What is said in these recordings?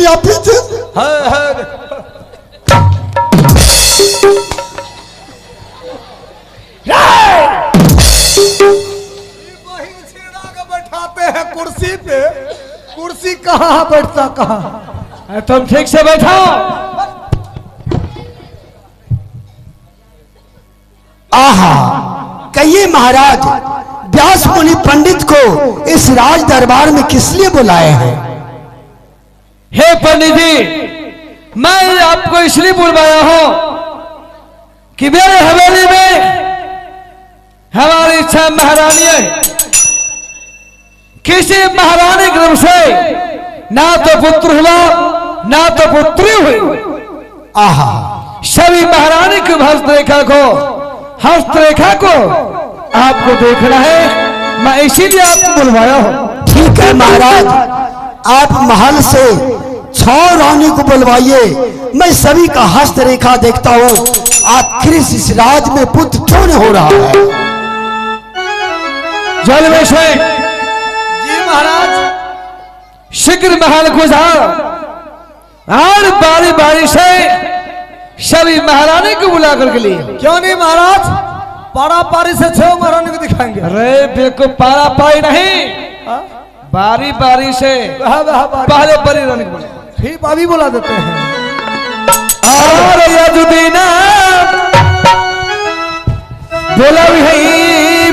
लिया पीछे बैठाते हैं कुर्सी पे। कुर्सी कहाँ बैठता कहाँ? तुम ठीक से बैठो। आहा, कहिए महाराज, व्यास मुनि पंडित को इस राज दरबार में किस लिए बुलाए हैं? हे पंडित जी, मैं आपको इसलिए बुलवाया हूं कि मेरे हवेली में हमारी इच्छा महारानी है। किसी महारानी ग्रह से ना तो पुत्र हुआ ना तो पुत्री हुई। आहा, सभी महारानी की हस्तरेखा को आपको देखना है। मैं इसीलिए आपको बुलवाया हूं। ठीक है महाराज, आप महल से 6 रानी को बुलवाइए। मैं सभी का हस्तरेखा देखता हूँ। आखिर इस राज में पुत्र क्यों नहीं हो रहा है? जलवेश जी महाराज। शीघ्र महल को जाओ और बारी बारी से सभी महारानी को बुला करके लिए। क्यों नहीं महाराज? पारा पारी से 6 महारानी को दिखाएंगे। अरे बिल्कुल पारा पारी नहीं, बारी बारी से पहले बड़ी रानी को बुला, फिर भाभी बुला देते हैं। और यजुदीना बोला भी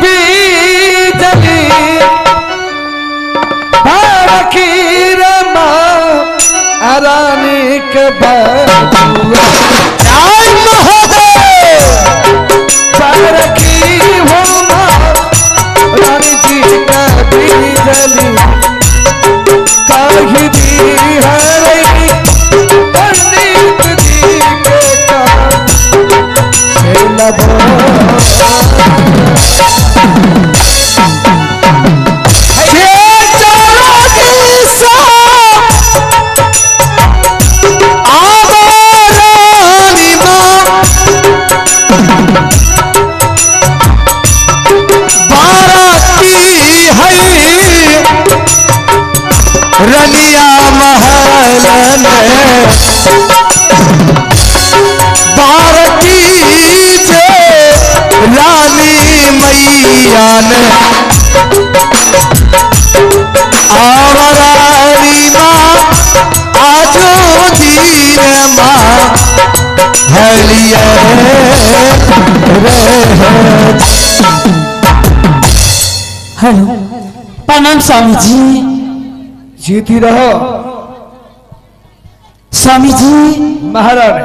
बीजली बारखीर रानी के बबुआ बारखी हो रानी जी का बीजली कही दी है पंडित जी के काम से रलिया महल में भारती जे रानी मैया ने आवरारी माँ आजो दीन माँ हलिया हेलो, प्रणाम स्वामी जी। जीती रहो स्वामी जी। महारानी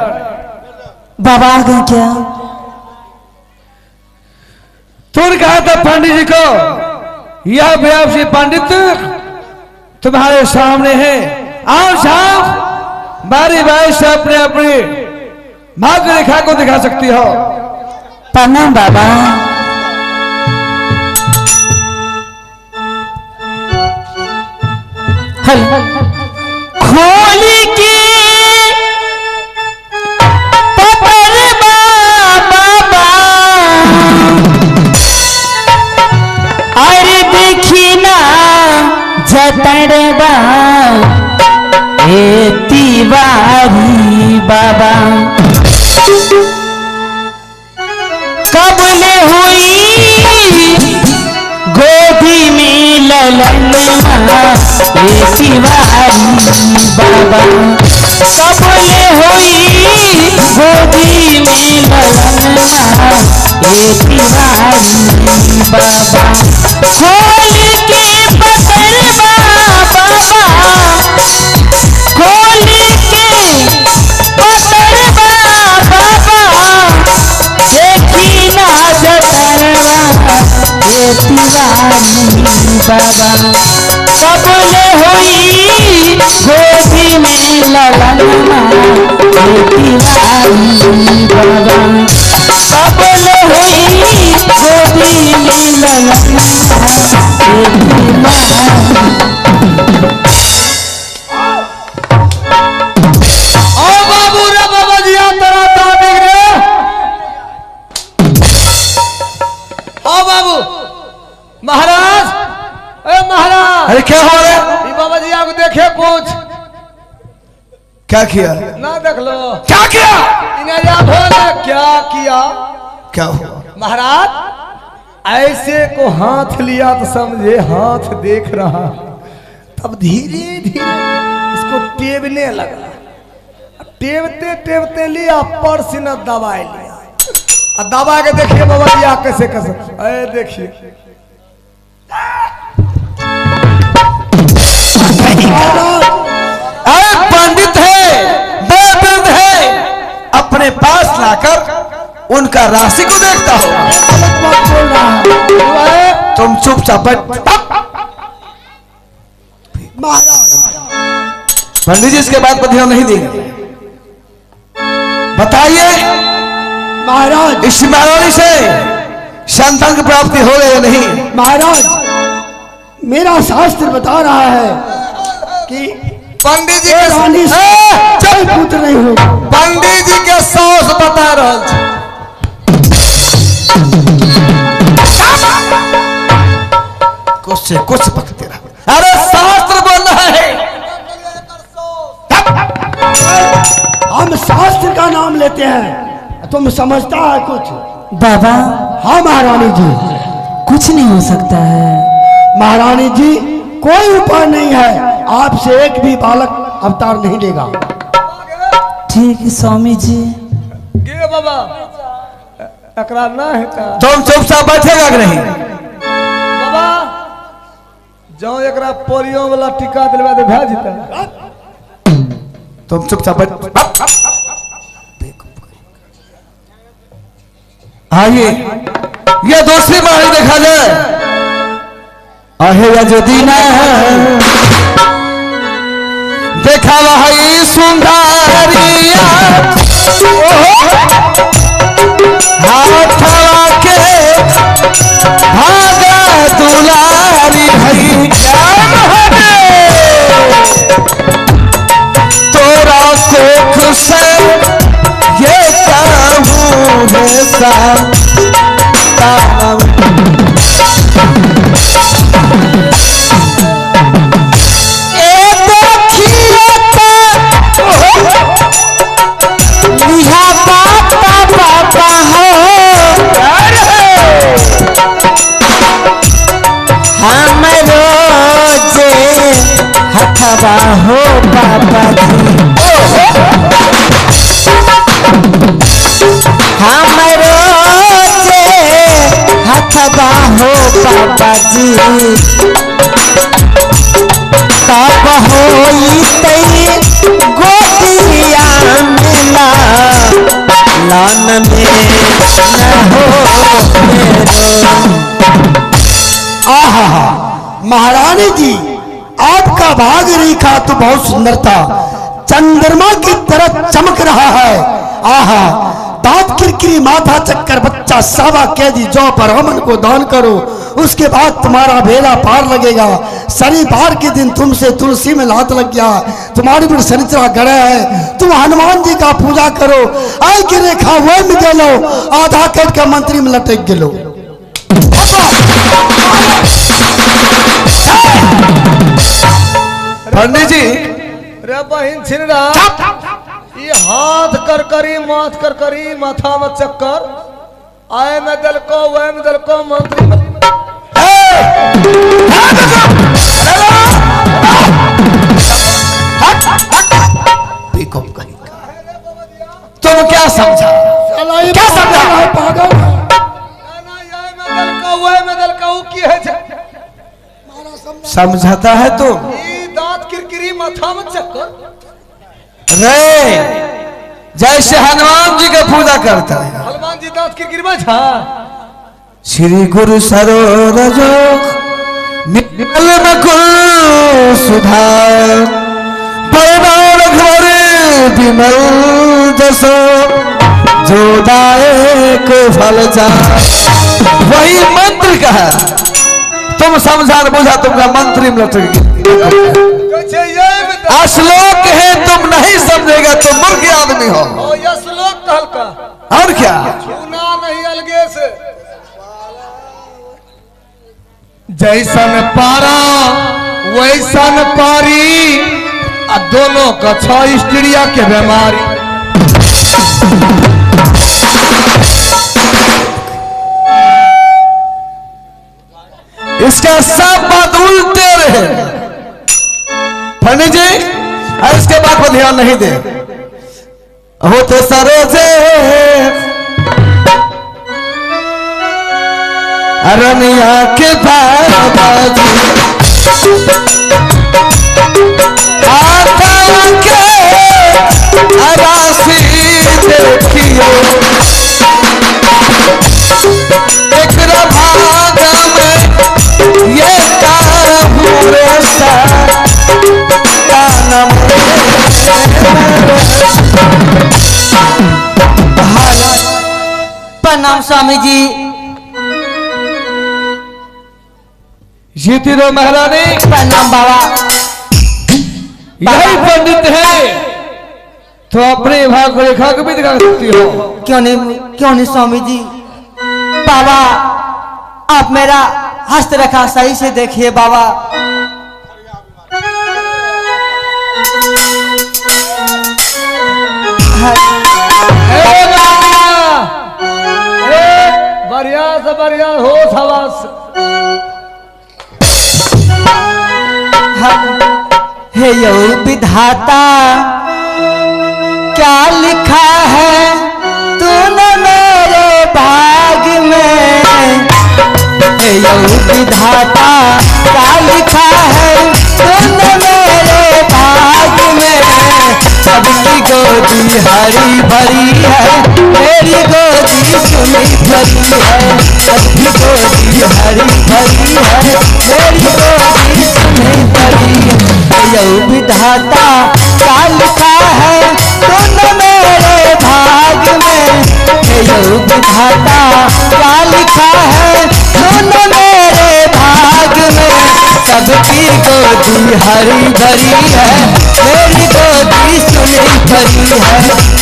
बाबा आ गए क्या? तुमने कहा था पंडित जी को यह व्यापसी पंडित तुम्हारे सामने है। आओ साहब, बारी बारी से अपने अपनी भाग्य रेखा को दिखा सकती हो। प्रणाम बाबा। खोल के पपर बाबा, अरे देखी ना जतड़बा ए तिवारी बाबा, कब ले हुई गोदी में ललन ए तिवारी बाबा, कब ले हुई गोदी में ललन ए तिवारी बाबा, खोल के पतर बाबा, खोल के पतर बाबा, देखी ना जतरवा ए तिवारी बाबा, कब ले हुई गोदी में ललन ए तिवारी बाबा, कब ले हुई गोदी में ललन ए तिवारी। महाराज, ए महाराज, अरे क्या हो रहा है? बाबा जी आपको देखे कुछ क्या किया? ना देख लो क्या किया? इन्हें याद हो ना क्या किया? क्या हुआ? महाराज ऐसे को हाथ लिया तो समझे हाथ देख रहा, तब धीरे धीरे इसको टेबने लगा। टेबते टेबते लिया पर से न दबाए लिया, और दबा के देखिए बाबा जी आप कैसे कैसे, अरे देखिए अरे पंडित है, वृद्ध है, अपने पास लाकर उनका राशि को देखता हो। तुम चुपचाप बैठ। पंडित जी इसके बाद पर ध्यान नहीं देंगे। बताइए महाराज, इस महारानी से संतान की प्राप्ति हो गई या नहीं? महाराज मेरा शास्त्र बता रहा है कि पंडित जी ये रानी से कोई पुत्र नहीं होगा। पंडित जी के सास बता रहा कुछ से कुछ पकते रहा। अरे शास्त्र बोल रहा है। हम शास्त्र का नाम लेते हैं, तुम समझता है कुछ? बाबा हाँ महारानी जी, कुछ नहीं हो सकता है। महारानी जी कोई उपाय नहीं है, आपसे एक भी बालक अवतार नहीं लेगा। ठीक है स्वामी जी। गे बाबा एकरा ना है का तुम चुपचाप बैठेगा कि नहीं? बाबा जाओ एकरा पोलियो वाला टीका दिलवा दे भेज देता। तुम चुपचाप बैठ। आइए ये दूसरी बारी देखा जाए। आहे यदि न देखा वही सुंदरिया हाथवा के भागा दुलारी भई तोरा कोख से ये कहूँ है सा हो बाबा जी हमरो हथबा हो बाबा जी, तब होई तई गोदिया मिला लान में न हो। आहा महारानी जी, आपका भाग रेखा तो बहुत सुंदर था, चंद्रमा की तरह चमक रहा है। आहा दांत किरकिरी माथा चक्कर बच्चा सावा कैदी जो ब्राह्मण को दान करो, उसके बाद तुम्हारा बेड़ा पार लगेगा। शनिवार के दिन तुमसे तुलसी में लात लग गया, तुम्हारी भी शनिचरा गड़ा है, तुम हनुमान जी का पूजा करो। आई की रेखा वो में दे लो, आधा कट का मंत्री में लटक गेलो। पंडित जी रे बहिन छिनरा, ये हाथ कर करी माथ कर करी माथा में चक्कर आए में दल को वह में दल को मंत्री में। तुम क्या समझा? क्या समझा? पागल समझाता है तो दांत किरकिरी माथा में चक्कर रे, जैसे हनुमान जी का पूजा करता है। हनुमान जी दांत किरकिरी में छा श्री गुरु सरोज निकल नकुल सुधार परिणाम घोरे विमल जसो जो दायक फल जा। वही मंत्र का है, तुम समझा न बुझा तुमका मंत्री में लटक गया। श्लोक है, तुम नहीं समझेगा तो मूर्ख आदमी हो। यह श्लोक कहल का और क्या? छूना नहीं अलगे से। जैसन पारा वैसन पारी और दोनों का 6 स्टीरिया के बीमारी। इसका सब बात उल्टे रहे पंडित जी, और इसके बात पर ध्यान नहीं दे। होते सरोजे अरनिया के बाबाजी आता के अरासी देखियो एक भाग में ये प्रणाम स्वामी जी। जीती रहो महारानी। प्रणाम बाबा। यही पंडित है तो अपने भाग को रेखा को भी दिखा सकती हो। क्यों नहीं स्वामी जी। बाबा आप मेरा हस्त रेखा सही से देखिए बाबा। बढ़िया से बढ़िया हो हवास। हे यो विधाता क्या लिखा है तूने मेरे भाग में। हे यो विधाता क्या लिखा है तूने मेरे भाग में। सबकी गोदी हरी भरी है मेरी गोदी सुनी भरी है। सबकी गोदी हरी भरी है मेरी गोदी सुनी भरी है। यो विधाता क्या लिखा है तूने मेरे भाग में। यो विधाता क्या लिखा है तूने मेरे भाग में। सबकी गोदी हरी भरी है मेरी गोदी सुनी भरी है।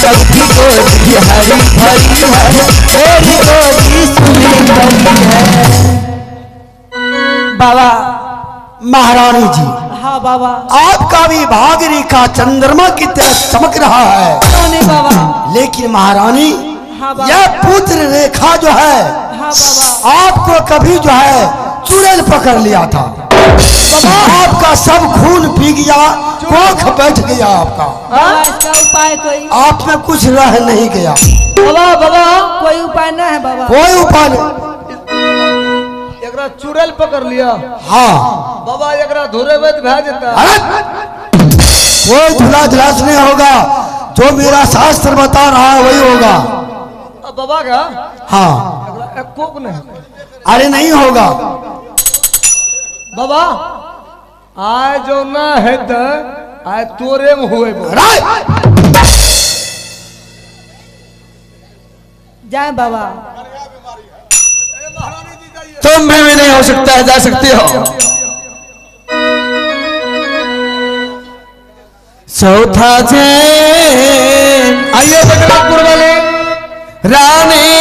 सबकी गोदी हरी भरी है मेरी गोदी सुनी भरी है। बाबा। महारानी जी, हाँ बाबा। आपका भी भाग रेखा चंद्रमा की तरह चमक रहा है। क्यों नहीं बाबा। लेकिन महारानी, हाँ बाबा। यह पुत्र रेखा जो है, हाँ बाबा। आपको कभी जो है चुड़ैल पकड़ लिया था। बाबा आपका सब खून पी गया, कोख बैठ गया आपका। बाबा इसका उपाय कोई। आप में कुछ रह नहीं गया। बाबा बाबा कोई उपाय नहीं है बाबा। कोई उपाय नहीं। एकरा चुड़ैल पकड़ लिया। हाँ बाबा एकरा धोरे वैद भेज देता। अरे कोई धुला धुलास नहीं होगा, जो मेरा शास्त्र बता रहा है वही होगा। अब बाबा का हाँ एकरा एक कोप नहीं। अरे नहीं होगा। बाबा आय जो ना है तो आय तोरे में हुए बो। जाए बाबा। तुम भी नहीं हो सकता है, जा सकते हो। चौथा जैन आइए बकरापुर वाले रानी